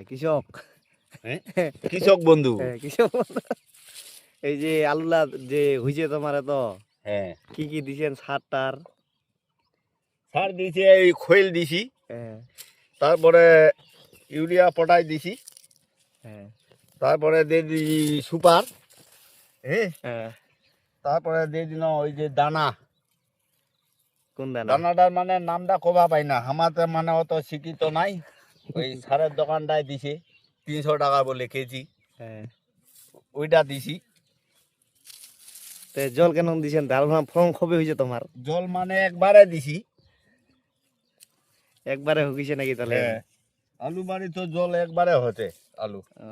কৃষক। হ্যাঁ কৃষক বন্ধু। কৃষক বন্ধু। এই যে আলুলা যে হইছে তোমার তো হ্যাঁ কি দিছেন সার টার? সার দিয়েছি, এই খৈল দিছি, হ্যাঁ তারপরে ইউরিয়া পটাশ দিছি, হ্যাঁ তারপরে দিয়ে দিই সুপার, হ্যাঁ হ্যাঁ। তারপরে দিয়ে দিন ওই যে দানা। কোন দানা? দানাটার মানে নামটা কবা পাই না, আমাদের মানে অত শিক্ষিত নাই। ওই সারের দোকানটায় দিছে 300 টাকা বলে কেজি, হ্যাঁ। ওইটা দিছি। তে জল কেন দিছেন? ধান ফলন কবে হয়েছে তোমার? জল মানে একবারে দিছি। একবারে হইছে নাকি তাহলে? হ্যাঁ আলু বাড়ি তো জল একবারে হতে আলু। ও,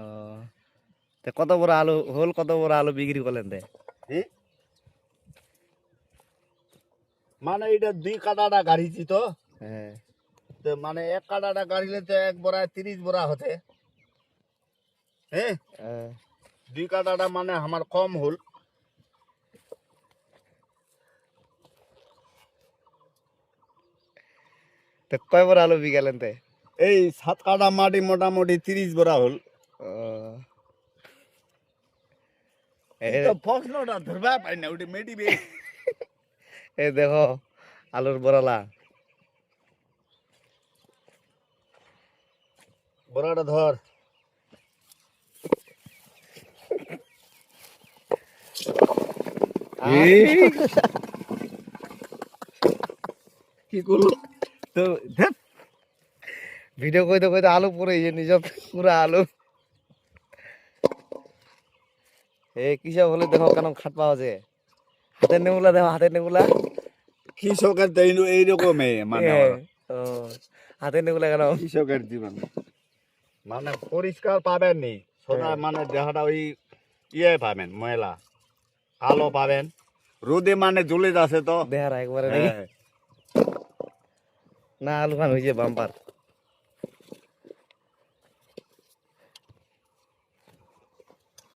তে কত বড় আলু হল, কত বড় আলু বিক্রি করলেন? হ্যাঁ? মানে এটা 2 কাটাটা গাড়িছি তো, হ্যাঁ তো মানে 1 কাটাটা গাড়িলে তো 1 বড়া 30 বড়া হতে। হ্যাঁ হ্যাঁ। 2 কাটাটা মানে আমার কম হল। তে কয় বড় আলু বিকালেন? এই 7 কাটা মাটি মোটামুটি 30 বড়া হল। এই তো প্রশ্নটা ধরবা পাই না, ওটা মেডিবে। এই দেখো আলুর বড়ালা। বড়াটা ধর। কি করলো তো ভিডিও কইতে কইতে আলু পরে নিজের পুরা আলু। এই কৃষক হলে দেখো কেন খাট পাওয়া যায়। হাতের নেমুলা দেখো, হাতের নেমুলা। কৃষকের তো এইরকমই মানে ও, হাতের নেমুলা কেন? কৃষকের জীবন মানে পরিষ্কার পাবেন নি সদা, মানে দেহটা ওই ইয়ে পাবেন ময়লা কালো পাবেন, রোদে মানে জ্বলে যাচ্ছে তো দেহারা একবারে নাকি? না আলু খান হয়েছে বাম্পার।